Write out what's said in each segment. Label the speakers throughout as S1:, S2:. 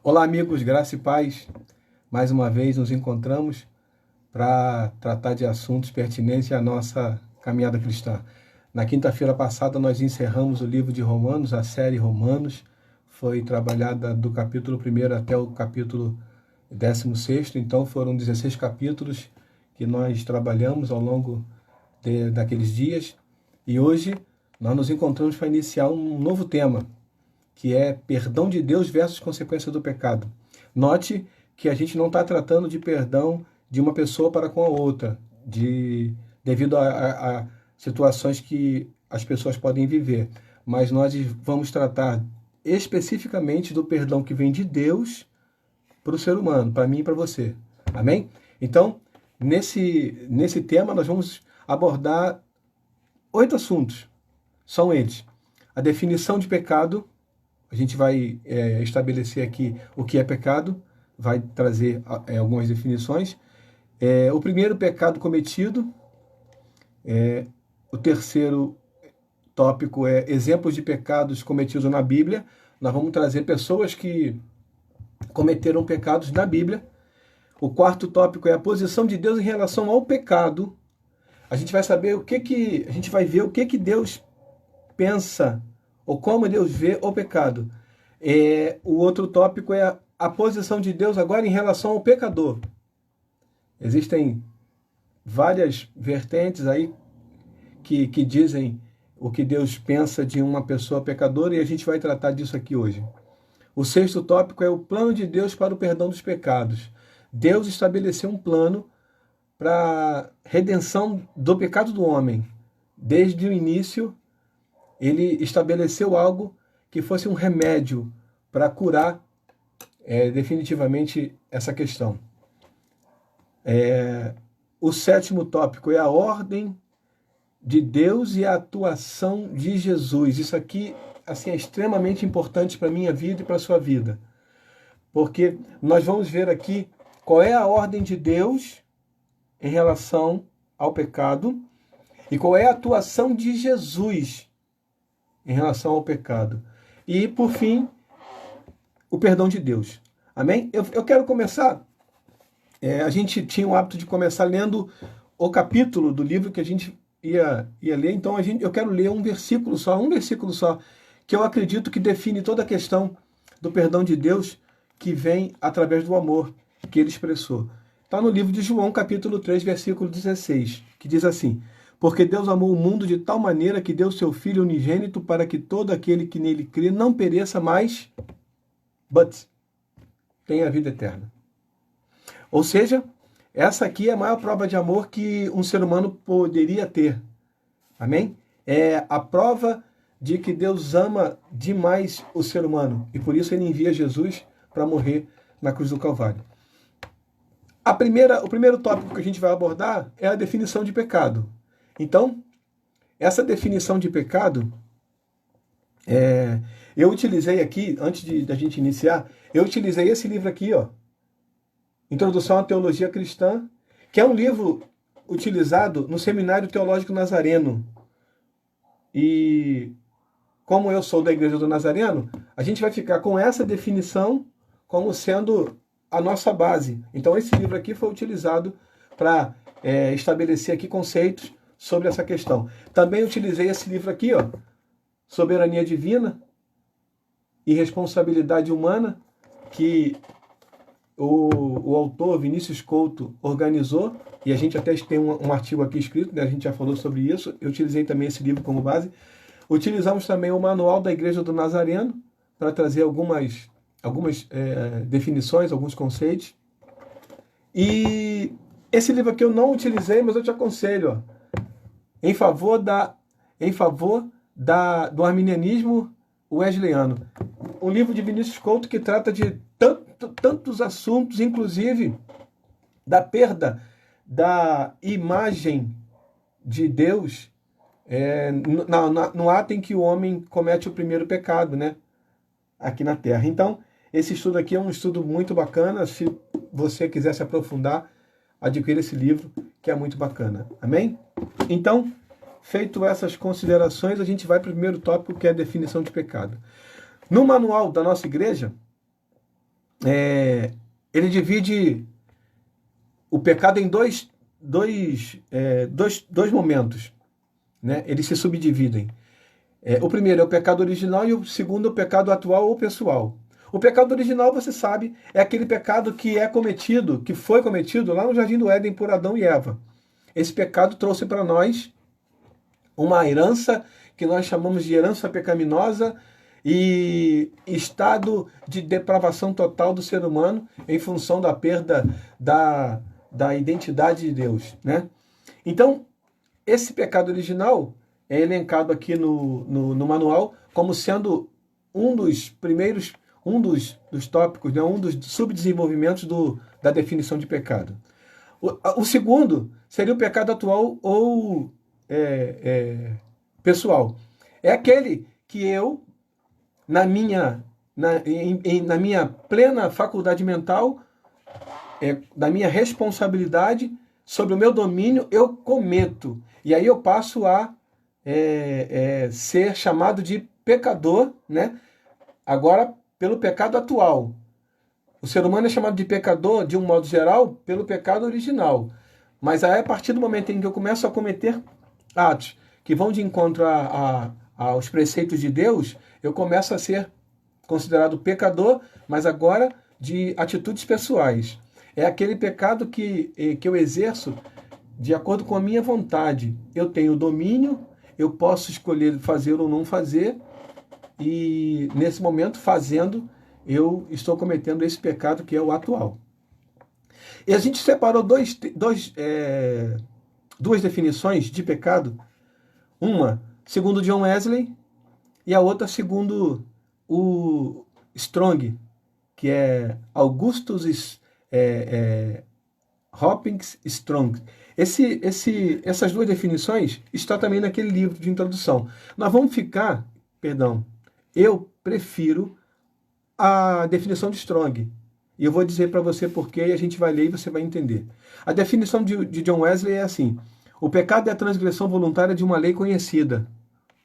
S1: Olá, amigos, graça e paz. Mais uma vez nos encontramos para tratar de assuntos pertinentes à nossa caminhada cristã. Na quinta-feira passada, nós encerramos o livro de Romanos, a série Romanos. Foi trabalhada do capítulo 1 até o capítulo 16. Então, foram 16 capítulos que nós trabalhamos ao longo daqueles dias. E hoje, nós nos encontramos para iniciar um novo tema, que é perdão de Deus versus consequência do pecado. Note que a gente não está tratando de perdão de uma pessoa para com a outra, devido a situações que as pessoas podem viver, mas nós vamos tratar especificamente do perdão que vem de Deus para o ser humano, para mim e para você. Amém? Então, nesse tema, nós vamos abordar 8 assuntos. São eles: a definição de pecado. A gente vai estabelecer aqui o que é pecado, vai trazer algumas definições. O primeiro, pecado cometido. O terceiro tópico é exemplos de pecados cometidos na Bíblia. Nós vamos trazer pessoas que cometeram pecados na Bíblia. O quarto tópico é a posição de Deus em relação ao pecado. A gente vai saber a gente vai ver o que Deus pensa, ou como Deus vê o pecado. O outro tópico é a posição de Deus agora em relação ao pecador. Existem várias vertentes aí que dizem o que Deus pensa de uma pessoa pecadora, e a gente vai tratar disso aqui hoje. O sexto tópico é o plano de Deus para o perdão dos pecados. Deus estabeleceu um plano para a redenção do pecado do homem. Desde o início, ele estabeleceu algo que fosse um remédio para curar definitivamente essa questão. O sétimo tópico é a ordem de Deus e a atuação de Jesus. Isso aqui assim, é extremamente importante para a minha vida e para a sua vida. Porque nós vamos ver aqui qual é a ordem de Deus em relação ao pecado e qual é a atuação de Jesus em relação ao pecado. E, por fim, o perdão de Deus. Amém? Eu quero começar. A gente tinha o hábito de começar lendo o capítulo do livro que a gente ia ler. Então, eu quero ler um versículo só, que eu acredito que define toda a questão do perdão de Deus que vem através do amor que ele expressou. Está no livro de João, capítulo 3, versículo 16, que diz assim: porque Deus amou o mundo de tal maneira que deu seu Filho unigênito para que todo aquele que nele crê não pereça mais, but tenha a vida eterna. Ou seja, essa aqui é a maior prova de amor que um ser humano poderia ter. Amém? É a prova de que Deus ama demais o ser humano. E por isso ele envia Jesus para morrer na cruz do Calvário. O primeiro tópico que a gente vai abordar é a definição de pecado. Então, essa definição de pecado, eu utilizei aqui, antes da gente iniciar, eu utilizei esse livro aqui, ó, Introdução à Teologia Cristã, que é um livro utilizado no Seminário Teológico Nazareno. E como eu sou da Igreja do Nazareno, a gente vai ficar com essa definição como sendo a nossa base. Então, esse livro aqui foi utilizado para estabelecer aqui conceitos sobre essa questão. Também utilizei esse livro aqui, ó, Soberania Divina e Responsabilidade Humana, que o autor Vinícius Couto organizou, e a gente até tem um artigo aqui escrito, né? A gente já falou sobre isso. Eu utilizei também esse livro como base. Utilizamos também o Manual da Igreja do Nazareno para trazer algumas definições, alguns conceitos. E esse livro aqui eu não utilizei, mas eu te aconselho, ó, em favor do arminianismo wesleyano. Um livro de Vinícius Couto que trata de tantos assuntos, inclusive da perda da imagem de Deus no ato em que o homem comete o primeiro pecado, né, aqui na Terra. Então, esse estudo aqui é um estudo muito bacana. Se você quiser se aprofundar, adquira esse livro, que é muito bacana. Amém? Então, feito essas considerações, a gente vai para o primeiro tópico, que é a definição de pecado. No manual da nossa igreja, ele divide o pecado em dois momentos, né? Eles se subdividem. O primeiro é o pecado original e o segundo é o pecado atual ou pessoal. O pecado original, você sabe, é aquele pecado que foi cometido lá no Jardim do Éden por Adão e Eva. Esse pecado trouxe para nós uma herança que nós chamamos de herança pecaminosa e estado de depravação total do ser humano em função da perda da identidade de Deus, né? Então, esse pecado original é elencado aqui no manual como sendo um dos primeiros, dos tópicos, né? Um dos subdesenvolvimentos da definição de pecado. O segundo seria o pecado atual ou pessoal. É aquele que eu, na minha plena faculdade mental, da minha responsabilidade, sobre o meu domínio, eu cometo. E aí eu passo a ser chamado de pecador, né? Agora, pelo pecado atual. O ser humano é chamado de pecador, de um modo geral, pelo pecado original. Mas aí, a partir do momento em que eu começo a cometer atos que vão de encontro aos preceitos de Deus, eu começo a ser considerado pecador, mas agora de atitudes pessoais. É aquele pecado que eu exerço de acordo com a minha vontade. Eu tenho domínio, eu posso escolher fazer ou não fazer, e nesse momento, fazendo, eu estou cometendo esse pecado que é o atual. E a gente separou duas definições de pecado, uma segundo John Wesley e a outra segundo o Strong, que é Augustus Hopkins Strong. Essas duas definições estão também naquele livro de introdução. Nós vamos ficar, eu prefiro a definição de Strong. E eu vou dizer para você porquê, e a gente vai ler e você vai entender. A definição de John Wesley é assim: o pecado é a transgressão voluntária de uma lei conhecida.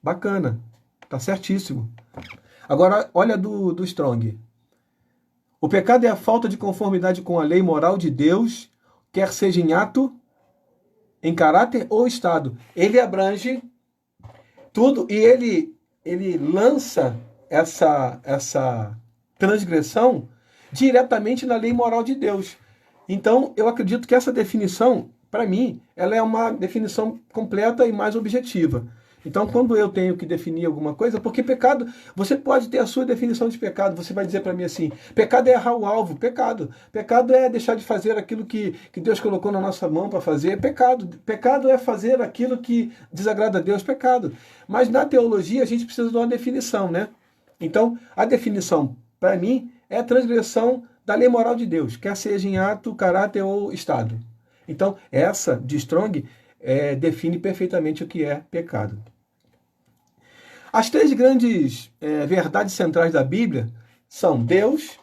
S1: Bacana, tá certíssimo. Agora, olha do Strong. O pecado é a falta de conformidade com a lei moral de Deus, quer seja em ato, em caráter ou estado. Ele abrange tudo e ele lança essa transgressão diretamente na lei moral de Deus. Então, eu acredito que essa definição, para mim, ela é uma definição completa e mais objetiva. Então, quando eu tenho que definir alguma coisa, porque pecado, você pode ter a sua definição de pecado, você vai dizer para mim assim: pecado é errar o alvo, pecado. Pecado é deixar de fazer aquilo que Deus colocou na nossa mão para fazer, pecado. Pecado é fazer aquilo que desagrada a Deus, pecado. Mas na teologia a gente precisa de uma definição, né? Então, a definição, para mim, é a transgressão da lei moral de Deus, quer seja em ato, caráter ou estado. Então, essa de Strong define perfeitamente o que é pecado. As três grandes verdades centrais da Bíblia são Deus,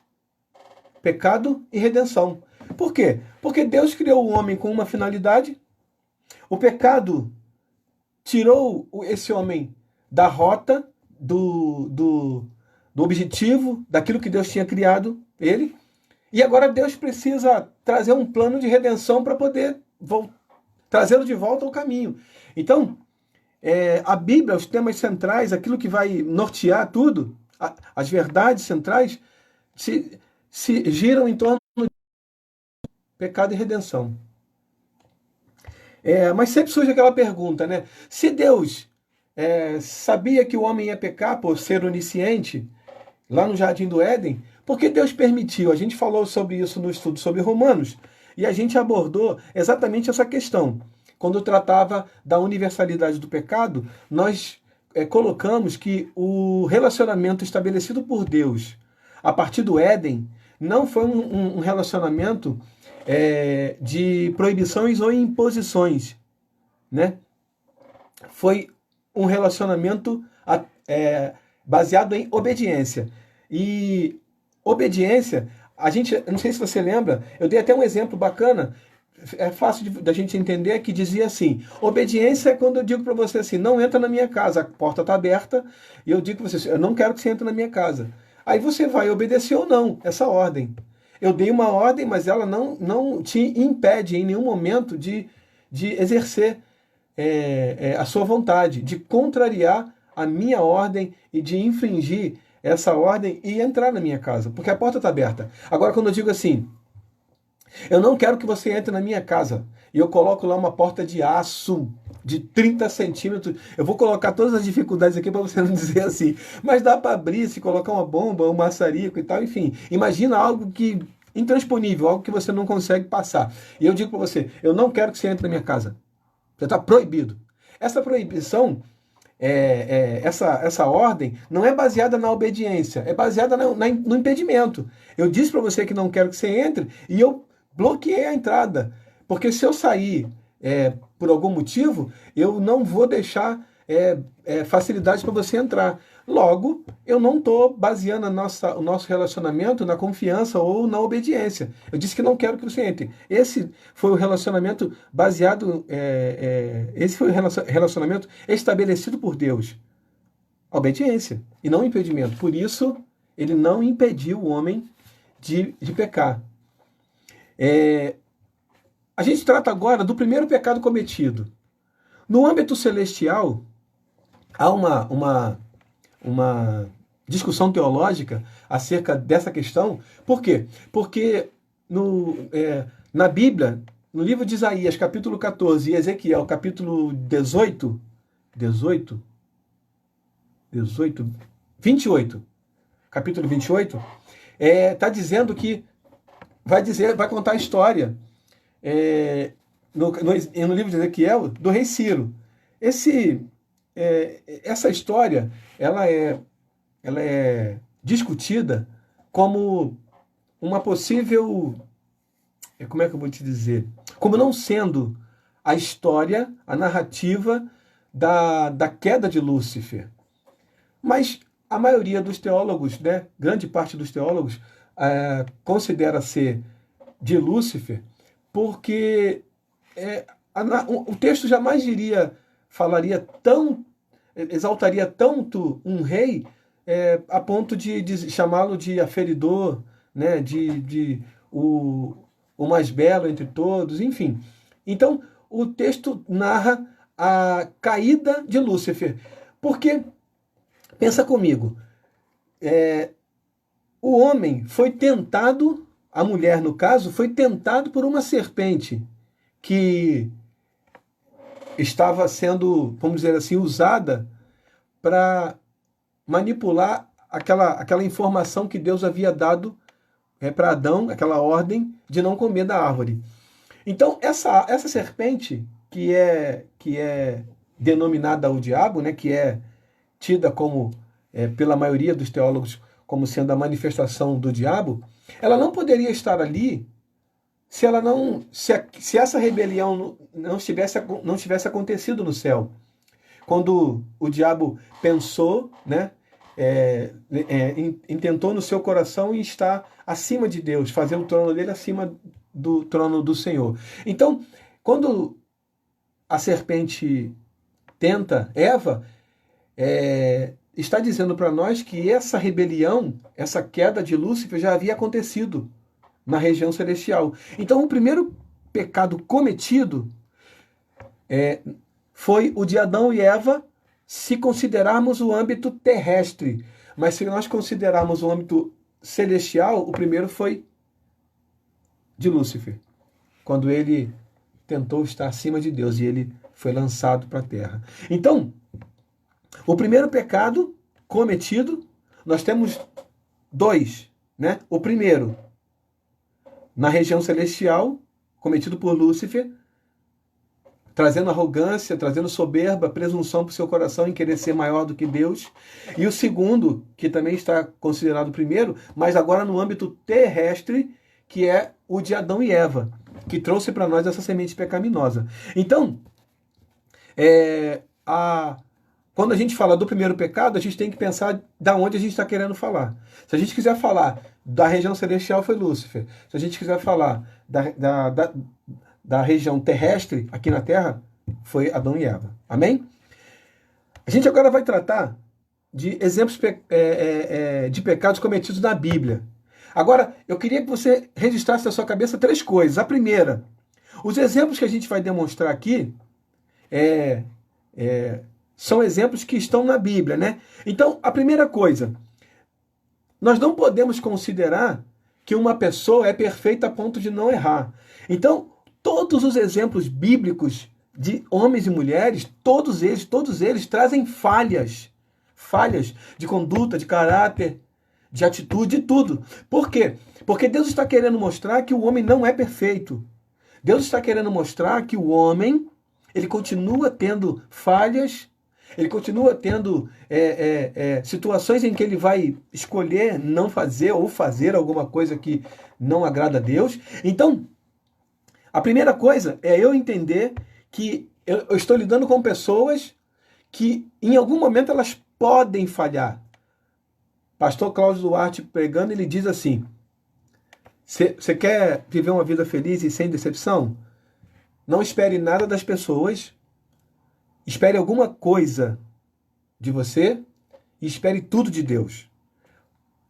S1: pecado e redenção. Por quê? Porque Deus criou o homem com uma finalidade, o pecado tirou esse homem da rota, do objetivo, daquilo que Deus tinha criado ele, e agora Deus precisa trazer um plano de redenção para poder trazê-lo de volta ao caminho. Então, a Bíblia, os temas centrais, aquilo que vai nortear tudo, as verdades centrais, se giram em torno de pecado e redenção. Mas sempre surge aquela pergunta, né? Se Deus sabia que o homem ia pecar por ser onisciente, lá no Jardim do Éden, por que Deus permitiu? A gente falou sobre isso no estudo sobre Romanos, e a gente abordou exatamente essa questão. Quando tratava da universalidade do pecado, nós colocamos que o relacionamento estabelecido por Deus a partir do Éden não foi um relacionamento de proibições ou imposições, né? Foi um relacionamento baseado em obediência. E obediência, eu não sei se você lembra, eu dei até um exemplo bacana, é fácil da gente entender, que dizia assim: obediência é quando eu digo para você assim, não entra na minha casa, a porta está aberta, e eu digo para você, eu não quero que você entre na minha casa. Aí você vai obedecer ou não essa ordem. Eu dei uma ordem, mas ela não te impede em nenhum momento de exercer a sua vontade, de contrariar a minha ordem e de infringir essa ordem e entrar na minha casa, porque a porta está aberta. Agora, quando eu digo assim, eu não quero que você entre na minha casa, e eu coloco lá uma porta de aço de 30 centímetros, eu vou colocar todas as dificuldades aqui para você não dizer assim, mas dá para abrir, se colocar uma bomba, um maçarico e tal, enfim. Imagina algo que intransponível, algo que você não consegue passar. E eu digo para você, eu não quero que você entre na minha casa. Você está proibido. Essa proibição, essa ordem, não é baseada na obediência, é baseada no impedimento. Eu disse para você que não quero que você entre e eu bloqueei a entrada. Porque se eu sair por algum motivo, eu não vou deixar facilidades para você entrar. Logo, eu não estou baseando o nosso relacionamento na confiança ou na obediência. Eu disse que não quero que você entre. Esse foi o relacionamento baseado, esse foi o relacionamento estabelecido por Deus. A obediência e não o impedimento. Por isso, ele não impediu o homem de pecar. A gente trata agora do primeiro pecado cometido. No âmbito celestial, há uma discussão teológica acerca dessa questão. Por quê? Porque na Bíblia, no livro de Isaías, capítulo 14, e Ezequiel, capítulo 28, capítulo 28, está dizendo que vai contar a história no livro de Ezequiel do rei Ciro. Essa história ela é discutida como uma possível, como é que eu vou te dizer? Como não sendo a história, a narrativa da queda de Lúcifer. Mas a maioria dos teólogos, né, grande parte dos teólogos, considera ser de Lúcifer, porque o texto jamais exaltaria tanto um rei a ponto de chamá-lo de aferidor, né, o mais belo entre todos, enfim. Então, o texto narra a caída de Lúcifer. Porque, pensa comigo, o homem foi tentado, a mulher, no caso, foi tentado por uma serpente que estava sendo, vamos dizer assim, usada para manipular aquela informação que Deus havia dado para Adão, aquela ordem de não comer da árvore. Então, essa serpente, que é denominada o diabo, né, que é tida como, pela maioria dos teólogos, como sendo a manifestação do diabo, ela não poderia estar ali se essa rebelião não tivesse acontecido no céu. Quando o diabo pensou, né, intentou no seu coração e está acima de Deus, fazer o trono dele acima do trono do Senhor. Então, quando a serpente tenta Eva, está dizendo para nós que essa rebelião, essa queda de Lúcifer já havia acontecido na região celestial. Então, o primeiro pecado cometido foi o de Adão e Eva, se considerarmos o âmbito terrestre. Mas se nós considerarmos o âmbito celestial, o primeiro foi de Lúcifer, quando ele tentou estar acima de Deus e ele foi lançado para a terra. Então, o primeiro pecado cometido, nós temos dois, né? O primeiro, na região celestial, cometido por Lúcifer, trazendo arrogância, trazendo soberba, presunção para o seu coração em querer ser maior do que Deus. E o segundo, que também está considerado o primeiro, mas agora no âmbito terrestre, que é o de Adão e Eva, que trouxe para nós essa semente pecaminosa. Então, quando a gente fala do primeiro pecado, a gente tem que pensar da onde a gente está querendo falar. Se a gente quiser falar da região celestial, foi Lúcifer. Se a gente quiser falar da região terrestre, aqui na Terra, foi Adão e Eva. Amém? A gente agora vai tratar de exemplos de pecados cometidos na Bíblia. Agora, eu queria que você registrasse na sua cabeça 3 coisas. A primeira, os exemplos que a gente vai demonstrar aqui são exemplos que estão na Bíblia, né? Então, a primeira coisa, nós não podemos considerar que uma pessoa é perfeita a ponto de não errar. Então, todos os exemplos bíblicos de homens e mulheres, todos eles trazem falhas de conduta, de caráter, de atitude, de tudo. Por quê? Porque Deus está querendo mostrar que o homem não é perfeito. Deus está querendo mostrar que o homem, ele continua tendo falhas, ele continua tendo situações em que ele vai escolher não fazer ou fazer alguma coisa que não agrada a Deus. Então, a primeira coisa é eu entender que eu estou lidando com pessoas que em algum momento elas podem falhar. Pastor Cláudio Duarte pregando, ele diz assim: você quer viver uma vida feliz e sem decepção? Não espere nada das pessoas, espere alguma coisa de você e espere tudo de Deus.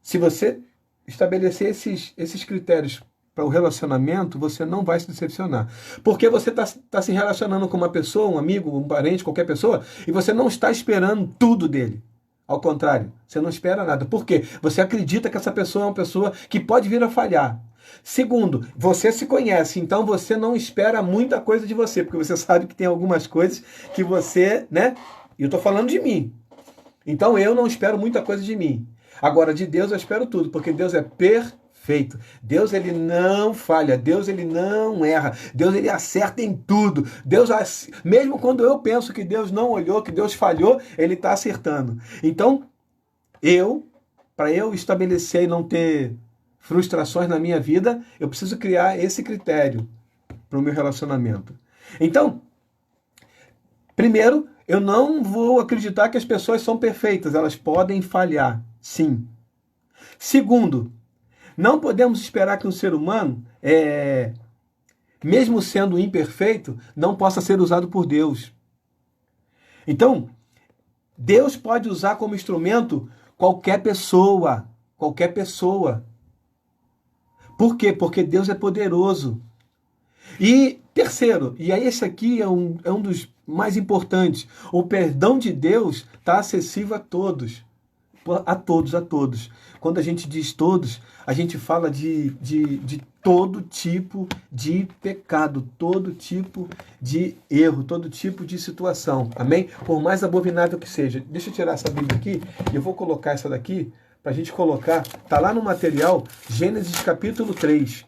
S1: Se você estabelecer esses critérios para o relacionamento, você não vai se decepcionar. Porque você está se relacionando com uma pessoa, um amigo, um parente, qualquer pessoa, e você não está esperando tudo dele. Ao contrário, você não espera nada. Por quê? Você acredita que essa pessoa é uma pessoa que pode vir a falhar. Segundo, você se conhece, então você não espera muita coisa de você, porque você sabe que tem algumas coisas que você, né? E eu estou falando de mim. Então eu não espero muita coisa de mim. Agora, de Deus eu espero tudo, porque Deus é perfeito. Deus, ele não falha. Deus, ele não erra. Deus, ele acerta em tudo. Deus, mesmo quando eu penso que Deus não olhou, que Deus falhou, ele está acertando. Então, para eu estabelecer e não ter frustrações na minha vida, eu preciso criar esse critério para o meu relacionamento. Então, primeiro, eu não vou acreditar que as pessoas são perfeitas. Elas podem falhar, sim. Segundo, não podemos esperar que um ser humano, mesmo sendo imperfeito, não possa ser usado por Deus. Então, Deus pode usar como instrumento qualquer pessoa. Qualquer pessoa. Por quê? Porque Deus é poderoso. E terceiro, e aí esse aqui é um dos mais importantes, o perdão de Deus está acessível a todos. A todos, a todos. Quando a gente diz todos, a gente fala de todo tipo de pecado, todo tipo de erro, todo tipo de situação. Amém? Por mais abominável que seja. Deixa eu tirar essa Bíblia aqui e eu vou colocar essa daqui para a gente colocar. Está lá no material, Gênesis capítulo 3.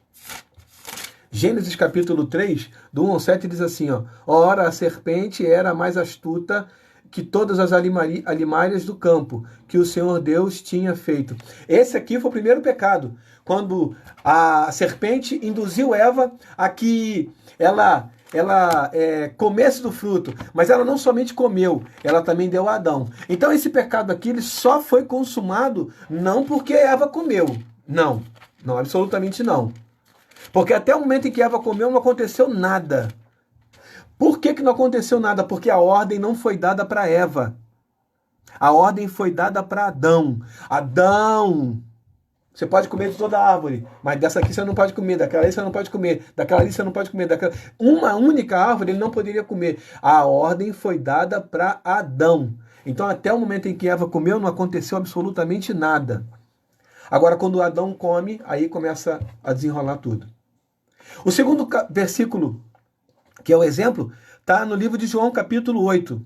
S1: Gênesis capítulo 3, do 1 ao 7, diz assim, ó: ora, a serpente era mais astuta que todas as alimárias do campo que o Senhor Deus tinha feito. Esse aqui foi o primeiro pecado, quando a serpente induziu Eva a que ela comesse do fruto, mas ela não somente comeu, ela também deu a Adão. Então esse pecado aqui ele só foi consumado não porque Eva comeu, não, absolutamente não. Porque até o momento em que Eva comeu, não aconteceu nada. Por que não aconteceu nada? Porque a ordem não foi dada para Eva. A ordem foi dada para Adão. Adão, você pode comer de toda a árvore, mas dessa aqui você não pode comer, daquela ali você não pode comer, daquela ali você não pode comer, daquela... Uma única árvore ele não poderia comer. A ordem foi dada para Adão. Então até o momento em que Eva comeu, não aconteceu absolutamente nada. Agora, quando Adão come, aí começa a desenrolar tudo. O segundo versículo, que é o exemplo, está no livro de João, capítulo 8.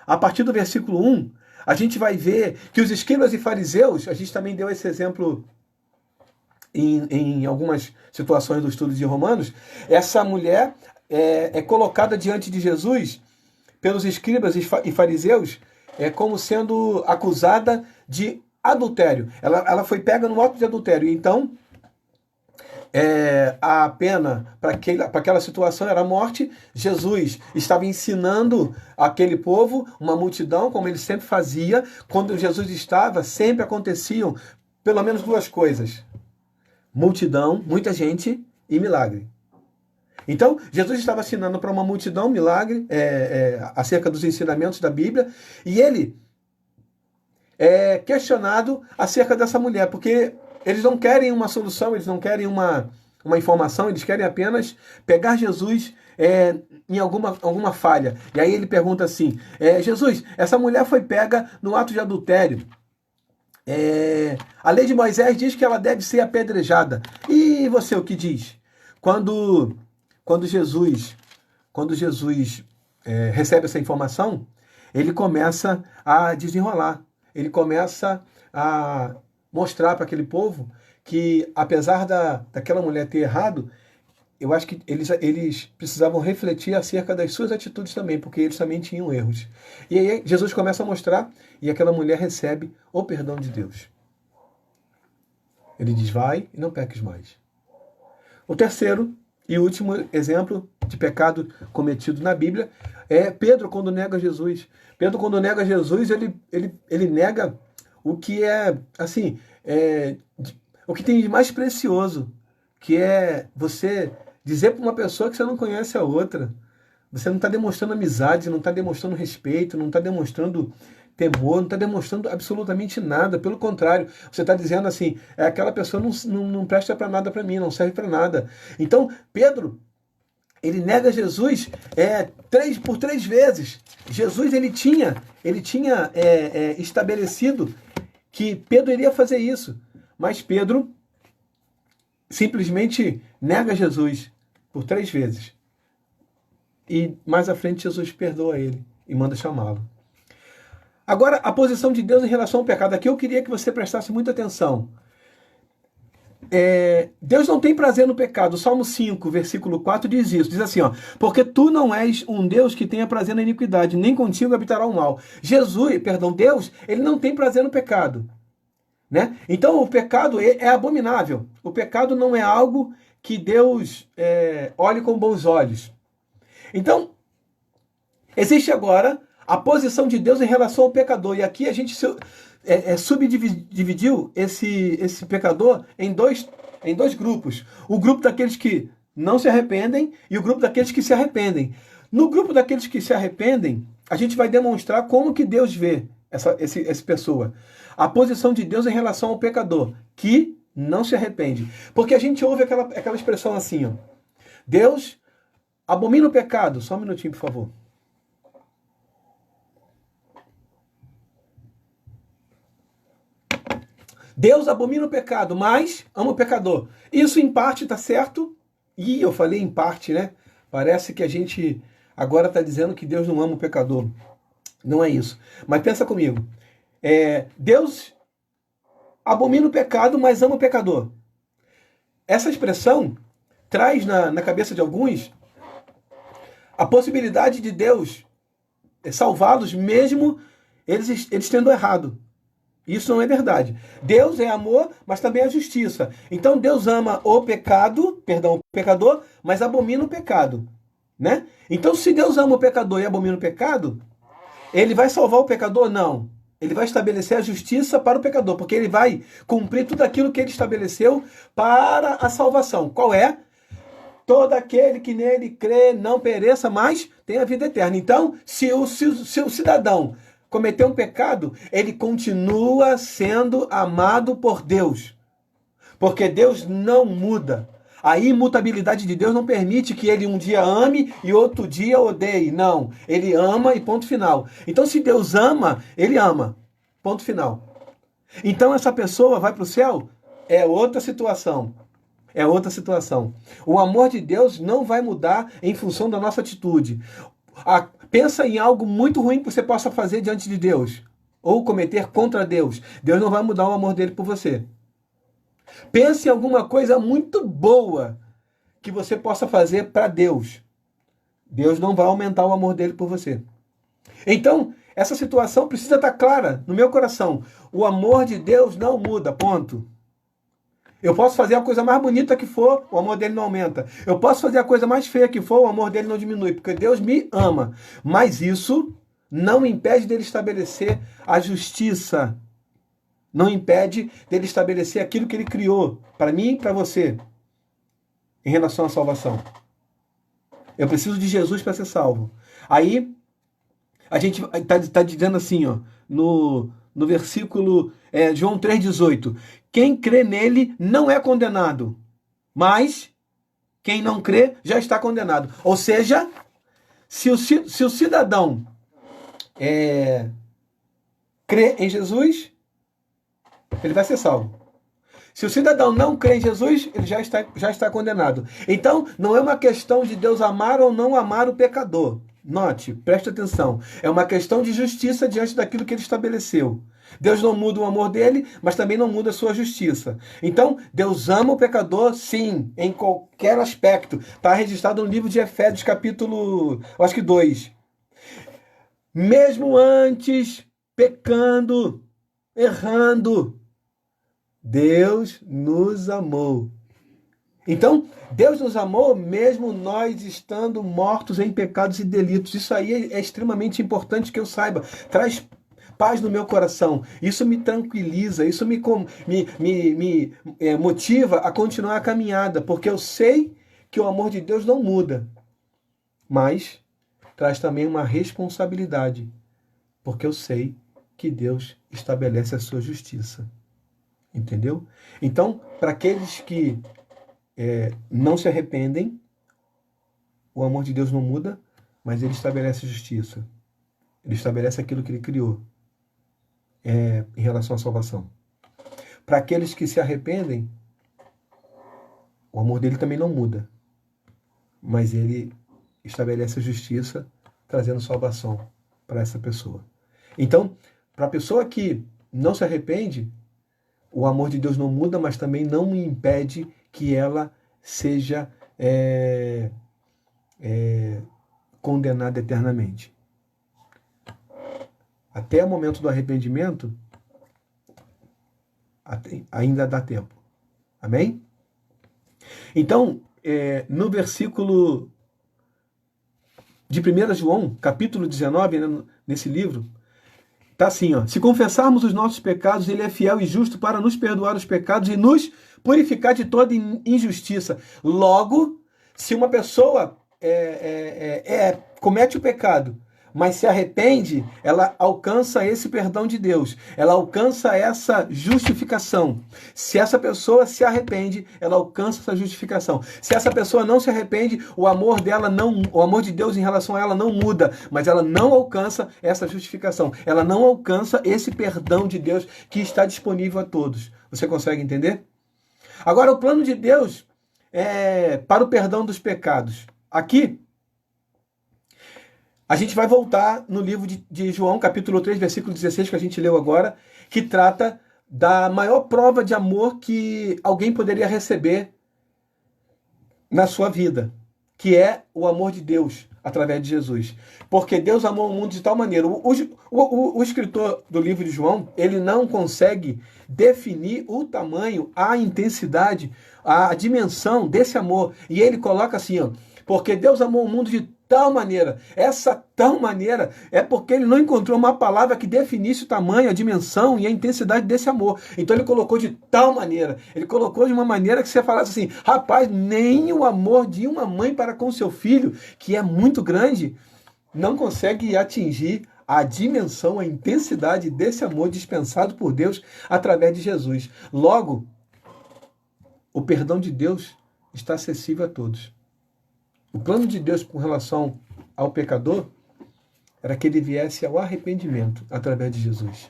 S1: A partir do versículo 1, a gente vai ver que os escribas e fariseus, a gente também deu esse exemplo em algumas situações do estudo de Romanos, essa mulher é colocada diante de Jesus pelos escribas e fariseus como sendo acusada de adultério. Ela foi pega no ato de adultério. Então, a pena para aquela situação era a morte. Jesus estava ensinando aquele povo, uma multidão, como ele sempre fazia. Quando Jesus estava, sempre aconteciam pelo menos 2 coisas: multidão, muita gente, e milagre. Então, Jesus estava ensinando para uma multidão milagre acerca dos ensinamentos da Bíblia, e ele questionado acerca dessa mulher, porque eles não querem uma solução, eles não querem uma informação, eles querem apenas pegar Jesus em alguma falha. E aí ele pergunta assim, Jesus, essa mulher foi pega no ato de adultério. A lei de Moisés diz que ela deve ser apedrejada. E você o que diz? Quando Jesus recebe essa informação, ele começa a desenrolar. Ele começa a mostrar para aquele povo que, apesar daquela mulher ter errado, eu acho que eles precisavam refletir acerca das suas atitudes também, porque eles também tinham erros. E aí Jesus começa a mostrar e aquela mulher recebe o perdão de Deus. Ele diz, vai e não peques mais. O terceiro e último exemplo de pecado cometido na Bíblia é Pedro, quando nega Jesus. Pedro, quando nega Jesus, ele nega o que o que tem de mais precioso, que é você dizer para uma pessoa que você não conhece a outra. Você não está demonstrando amizade, não está demonstrando respeito, não está demonstrando temor, não está demonstrando absolutamente nada. Pelo contrário, você está dizendo assim, aquela pessoa não presta para nada para mim, não serve para nada. Então, Pedro, ele nega Jesus por 3 vezes. Jesus ele tinha estabelecido que Pedro iria fazer isso. Mas Pedro simplesmente nega Jesus por 3 vezes. E mais à frente Jesus perdoa ele e manda chamá-lo. Agora, a posição de Deus em relação ao pecado. Aqui eu queria que você prestasse muita atenção. Deus não tem prazer no pecado. O Salmo 5, versículo 4 diz isso. Diz assim, porque tu não és um Deus que tenha prazer na iniquidade, nem contigo habitará o mal. Deus, ele não tem prazer no pecado. Né? Então o pecado é abominável. O pecado não é algo que Deus olhe com bons olhos. Então, existe agora a posição de Deus em relação ao pecador. E aqui a gente subdividiu esse pecador em dois grupos. O grupo daqueles que não se arrependem e o grupo daqueles que se arrependem. No grupo daqueles que se arrependem, a gente vai demonstrar como que Deus vê essa pessoa. A posição de Deus em relação ao pecador, que não se arrepende. Porque a gente ouve aquela expressão assim, Deus abomina o pecado. Só um minutinho, por favor. Deus abomina o pecado, mas ama o pecador. Isso em parte está certo. E eu falei em parte, né? Parece que a gente agora está dizendo que Deus não ama o pecador. Não é isso. Mas pensa comigo. Deus abomina o pecado, mas ama o pecador. Essa expressão traz na cabeça de alguns a possibilidade de Deus salvá-los mesmo eles tendo errado. Isso não é verdade. Deus é amor, mas também é justiça. Então Deus ama o pecador, mas abomina o pecado. Né? Então se Deus ama o pecador e abomina o pecado, ele vai salvar o pecador? Não. Ele vai estabelecer a justiça para o pecador, porque ele vai cumprir tudo aquilo que ele estabeleceu para a salvação. Qual é? Todo aquele que nele crê não pereça, mas tenha vida eterna. Então, se o cidadão cometer um pecado, ele continua sendo amado por Deus. Porque Deus não muda. A imutabilidade de Deus não permite que ele um dia ame e outro dia odeie. Não. Ele ama e ponto final. Então, se Deus ama, ele ama. Ponto final. Então, essa pessoa vai para o céu? É outra situação. É outra situação. O amor de Deus não vai mudar em função da nossa atitude. Pensa em algo muito ruim que você possa fazer diante de Deus. Ou cometer contra Deus. Deus não vai mudar o amor dele por você. Pense em alguma coisa muito boa que você possa fazer para Deus. Deus não vai aumentar o amor dele por você. Então, essa situação precisa estar clara no meu coração. O amor de Deus não muda, ponto. Eu posso fazer a coisa mais bonita que for, o amor dele não aumenta. Eu posso fazer a coisa mais feia que for, o amor dele não diminui, porque Deus me ama. Mas isso não impede dele estabelecer a justiça. Não impede dele estabelecer aquilo que ele criou para mim e para você em relação à salvação. Eu preciso de Jesus para ser salvo. Aí, a gente está dizendo assim, no no versículo João 3,18. Quem crê nele não é condenado, mas quem não crê já está condenado. Ou seja, se o cidadão crê em Jesus, ele vai ser salvo. Se o cidadão não crê em Jesus, ele já está condenado. Então, não é uma questão de Deus amar ou não amar o pecador. Note, preste atenção. É uma questão de justiça diante daquilo que ele estabeleceu. Deus não muda o amor dele, mas também não muda a sua justiça. Então, Deus ama o pecador, sim, em qualquer aspecto. Está registrado no livro de Efésios, capítulo, acho que 2. Mesmo antes, pecando, errando, Deus nos amou. Então, Deus nos amou mesmo nós estando mortos em pecados e delitos. Isso aí é extremamente importante que eu saiba. Traz paz no meu coração. Isso me tranquiliza, isso me motiva a continuar a caminhada, porque eu sei que o amor de Deus não muda. Mas traz também uma responsabilidade, porque eu sei que Deus estabelece a sua justiça. Entendeu? Então, para aqueles que não se arrependem, o amor de Deus não muda, mas ele estabelece justiça. Ele estabelece aquilo que ele criou em relação à salvação. Para aqueles que se arrependem, o amor dele também não muda, mas ele estabelece a justiça, trazendo salvação para essa pessoa. Então, para a pessoa que não se arrepende, o amor de Deus não muda, mas também não impede que ela seja condenada eternamente. Até o momento do arrependimento, ainda dá tempo. Amém? Então, no versículo de 1 João, capítulo 19, nesse livro, está assim, ó: se confessarmos os nossos pecados, ele é fiel e justo para nos perdoar os pecados e nos purificar de toda injustiça. Logo, se uma pessoa comete o pecado, mas se arrepende, ela alcança esse perdão de Deus, ela alcança essa justificação. Se essa pessoa se arrepende, ela alcança essa justificação. Se essa pessoa não se arrepende, o amor de Deus em relação a ela não muda, mas ela não alcança essa justificação. Ela não alcança esse perdão de Deus que está disponível a todos. Você consegue entender? Agora, o plano de Deus para o perdão dos pecados. Aqui, a gente vai voltar no livro de João, capítulo 3, versículo 16, que a gente leu agora, que trata da maior prova de amor que alguém poderia receber na sua vida, que é o amor de Deus através de Jesus. Porque Deus amou o mundo de tal maneira. O escritor do livro de João, ele não consegue definir o tamanho, a intensidade, a dimensão desse amor. E ele coloca assim, ó: porque Deus amou o mundo de tal maneira. Essa tal maneira é porque ele não encontrou uma palavra que definisse o tamanho, a dimensão e a intensidade desse amor. Então ele colocou de tal maneira. Ele colocou de uma maneira que você falasse assim: rapaz, nem o amor de uma mãe para com seu filho, que é muito grande, não consegue atingir a dimensão, a intensidade desse amor dispensado por Deus através de Jesus. Logo, o perdão de Deus está acessível a todos. O plano de Deus com relação ao pecador era que ele viesse ao arrependimento através de Jesus.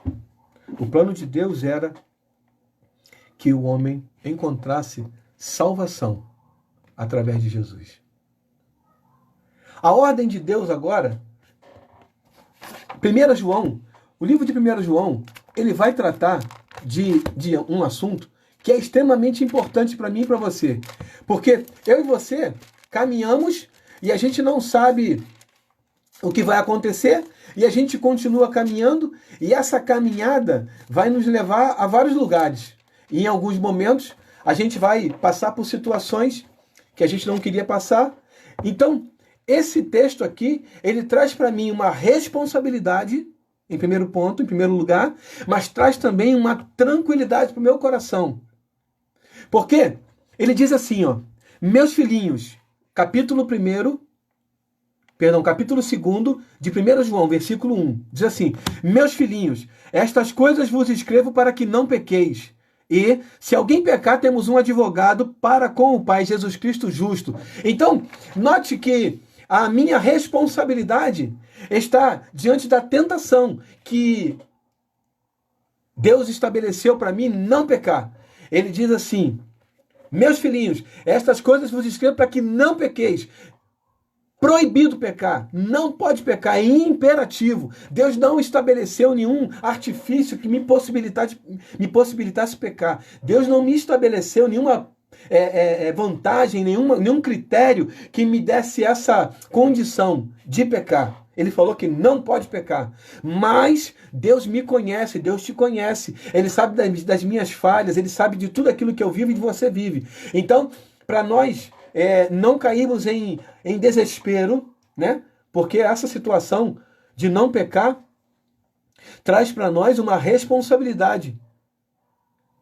S1: O plano de Deus era que o homem encontrasse salvação através de Jesus. A ordem de Deus agora, 1 João, o livro de 1 João, ele vai tratar de um assunto que é extremamente importante para mim e para você. Porque eu e você caminhamos e a gente não sabe o que vai acontecer e a gente continua caminhando e essa caminhada vai nos levar a vários lugares. E em alguns momentos a gente vai passar por situações que a gente não queria passar. Então, esse texto aqui, ele traz para mim uma responsabilidade, em primeiro lugar, mas traz também uma tranquilidade para o meu coração. Porque ele diz assim, ó: meus filhinhos, capítulo 1, Perdão, capítulo 2 de 1 João, versículo 1. Diz assim: Meus filhinhos, estas coisas vos escrevo para que não pequeis. E, se alguém pecar, temos um advogado para com o Pai, Jesus Cristo justo. Então, note que a minha responsabilidade está diante da tentação que Deus estabeleceu para mim não pecar. Ele diz assim: Meus filhinhos, estas coisas vos escrevo para que não pequeis. Proibido pecar, não pode pecar, é imperativo. Deus não estabeleceu nenhum artifício que me possibilitasse pecar. Deus não me estabeleceu nenhuma vantagem, nenhum critério que me desse essa condição de pecar. Ele falou que não pode pecar. Mas Deus me conhece, Deus te conhece. Ele sabe das minhas falhas, Ele sabe de tudo aquilo que eu vivo e que você vive. Então, para nós não cairmos em desespero, né? Porque essa situação de não pecar traz para nós uma responsabilidade.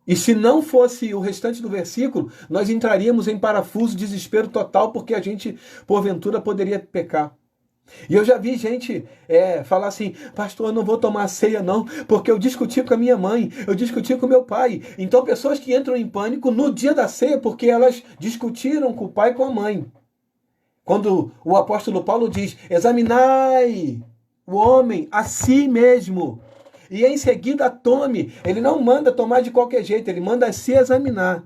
S1: E se não fosse o restante do versículo, nós entraríamos em parafuso, desespero total, porque a gente, porventura, poderia pecar. E eu já vi gente falar assim: pastor, eu não vou tomar ceia não, porque eu discuti com a minha mãe, eu discuti com meu pai. Então pessoas que entram em pânico no dia da ceia porque elas discutiram com o pai e com a mãe. Quando o apóstolo Paulo diz: examinai o homem a si mesmo, e em seguida tome. Ele não manda tomar de qualquer jeito, ele manda se examinar.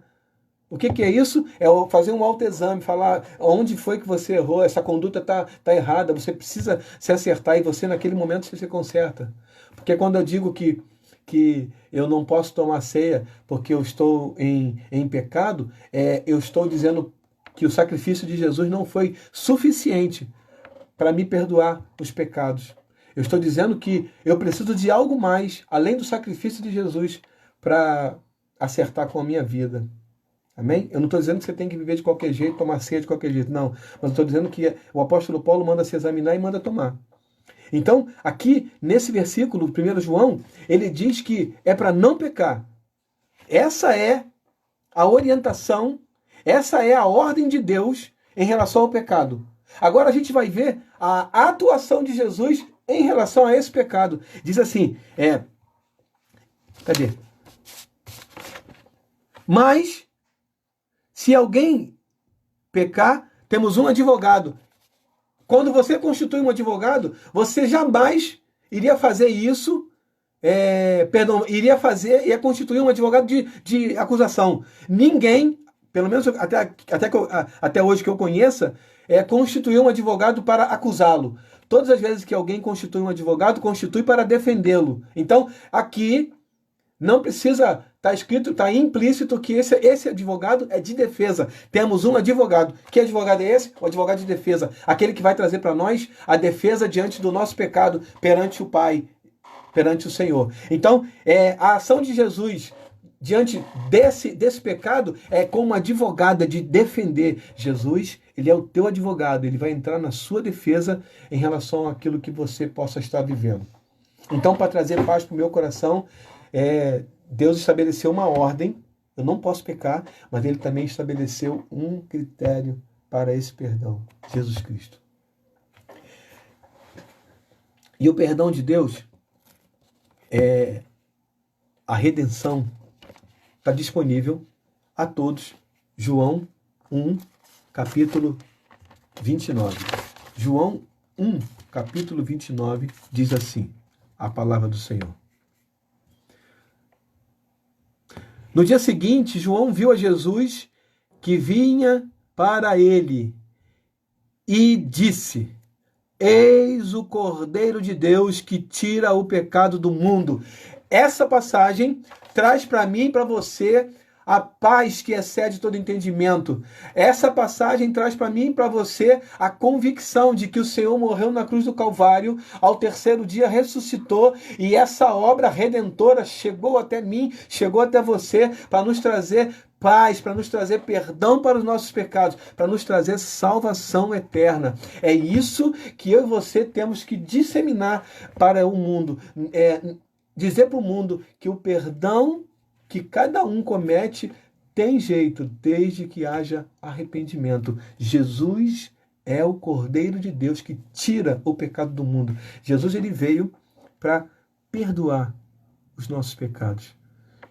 S1: O que é isso? É fazer um autoexame, falar onde foi que você errou, essa conduta está errada, você precisa se acertar e você naquele momento você se conserta. Porque quando eu digo que eu não posso tomar ceia porque eu estou em pecado, eu estou dizendo que o sacrifício de Jesus não foi suficiente para me perdoar os pecados. Eu estou dizendo que eu preciso de algo mais, além do sacrifício de Jesus, para acertar com a minha vida. Amém? Eu não estou dizendo que você tem que viver de qualquer jeito, tomar ceia de qualquer jeito, não. Mas estou dizendo que o apóstolo Paulo manda se examinar e manda tomar. Então, aqui, nesse versículo, 1 João, ele diz que é para não pecar. Essa é a orientação, essa é a ordem de Deus em relação ao pecado. Agora a gente vai ver a atuação de Jesus em relação a esse pecado. Diz assim, cadê? Mas, se alguém pecar, temos um advogado. Quando você constitui um advogado, você jamais iria fazer isso, ia constituir um advogado de acusação. Ninguém, pelo menos até hoje que eu conheça, constituiu um advogado para acusá-lo. Todas as vezes que alguém constitui um advogado, constitui para defendê-lo. Então, aqui não precisa estar escrito, está implícito que esse advogado é de defesa. Temos um advogado. Que advogado é esse? O advogado de defesa. Aquele que vai trazer para nós a defesa diante do nosso pecado perante o Pai, perante o Senhor. Então, a ação de Jesus diante desse pecado é como advogada de defender. Jesus, ele é o teu advogado. Ele vai entrar na sua defesa em relação àquilo que você possa estar vivendo. Então, para trazer paz para o meu coração, Deus estabeleceu uma ordem, eu não posso pecar, mas Ele também estabeleceu um critério para esse perdão, Jesus Cristo. E o perdão de Deus, a redenção, está disponível a todos. João 1, capítulo 29. João 1, capítulo 29, diz assim, a palavra do Senhor. No dia seguinte, João viu a Jesus que vinha para ele e disse: Eis o Cordeiro de Deus que tira o pecado do mundo. Essa passagem traz para mim e para você a paz que excede todo entendimento. Essa passagem traz para mim e para você a convicção de que o Senhor morreu na cruz do Calvário, ao terceiro dia ressuscitou, e essa obra redentora chegou até mim, chegou até você, para nos trazer paz, para nos trazer perdão para os nossos pecados, para nos trazer salvação eterna. É isso que eu e você temos que disseminar para o mundo. Dizer para o mundo que o perdão que cada um comete tem jeito, desde que haja arrependimento. Jesus é o Cordeiro de Deus que tira o pecado do mundo. Jesus, ele veio para perdoar os nossos pecados.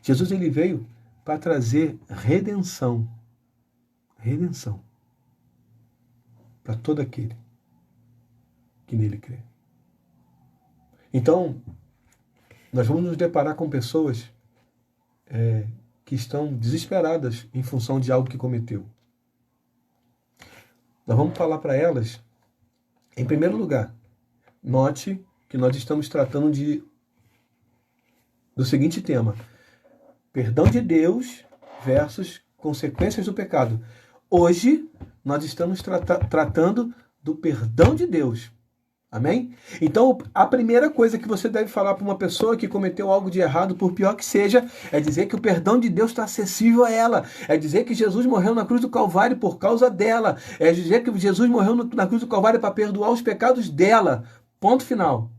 S1: Jesus, ele veio para trazer redenção. Redenção. Para todo aquele que nele crê. Então, nós vamos nos deparar com pessoas que estão desesperadas em função de algo que cometeu. Nós vamos falar para elas, em primeiro lugar, note que nós estamos tratando do seguinte tema: perdão de Deus versus consequências do pecado. Hoje, nós estamos tratando do perdão de Deus. Amém? Então, a primeira coisa que você deve falar para uma pessoa que cometeu algo de errado, por pior que seja, é dizer que o perdão de Deus está acessível a ela. É dizer que Jesus morreu na cruz do Calvário por causa dela. É dizer que Jesus morreu na cruz do Calvário para perdoar os pecados dela. Ponto final.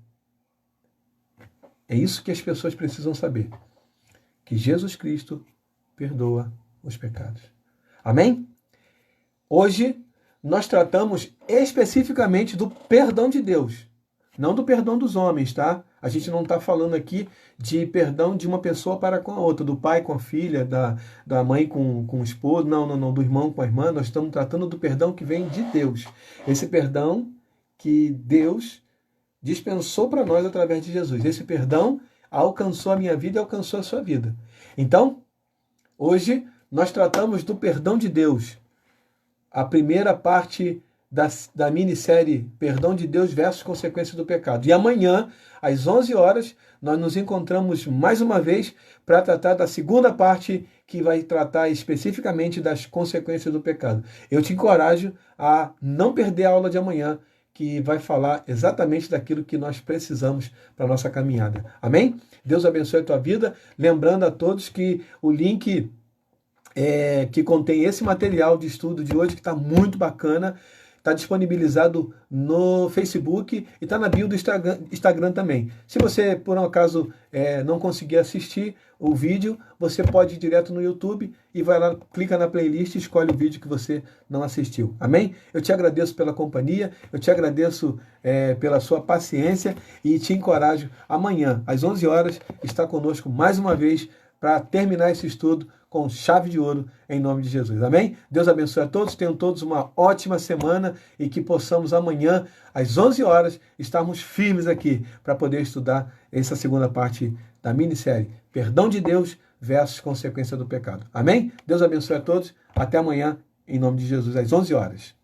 S1: É isso que as pessoas precisam saber. Que Jesus Cristo perdoa os pecados. Amém? Hoje, nós tratamos especificamente do perdão de Deus, não do perdão dos homens, tá? A gente não está falando aqui de perdão de uma pessoa para com a outra, do pai com a filha, da mãe com o esposo, não, do irmão com a irmã. Nós estamos tratando do perdão que vem de Deus. Esse perdão que Deus dispensou para nós através de Jesus. Esse perdão alcançou a minha vida e alcançou a sua vida. Então, hoje, nós tratamos do perdão de Deus. A primeira parte da minissérie Perdão de Deus versus Consequências do Pecado. E amanhã, às 11 horas, nós nos encontramos mais uma vez para tratar da segunda parte, que vai tratar especificamente das consequências do pecado. Eu te encorajo a não perder a aula de amanhã, que vai falar exatamente daquilo que nós precisamos para a nossa caminhada. Amém? Deus abençoe a tua vida. Lembrando a todos que o link que contém esse material de estudo de hoje, que está muito bacana, está disponibilizado no Facebook e está na bio do Instagram também. Se você, por um acaso, não conseguir assistir o vídeo, você pode ir direto no YouTube e vai lá, clica na playlist e escolhe o vídeo que você não assistiu. Amém? Eu te agradeço pela companhia, eu te agradeço pela sua paciência e te encorajo amanhã, às 11 horas, estar conosco mais uma vez para terminar esse estudo com chave de ouro, em nome de Jesus. Amém? Deus abençoe a todos, tenham todos uma ótima semana e que possamos amanhã, às 11 horas, estarmos firmes aqui para poder estudar essa segunda parte da minissérie Perdão de Deus versus Consequência do Pecado. Amém? Deus abençoe a todos, até amanhã, em nome de Jesus, às 11 horas.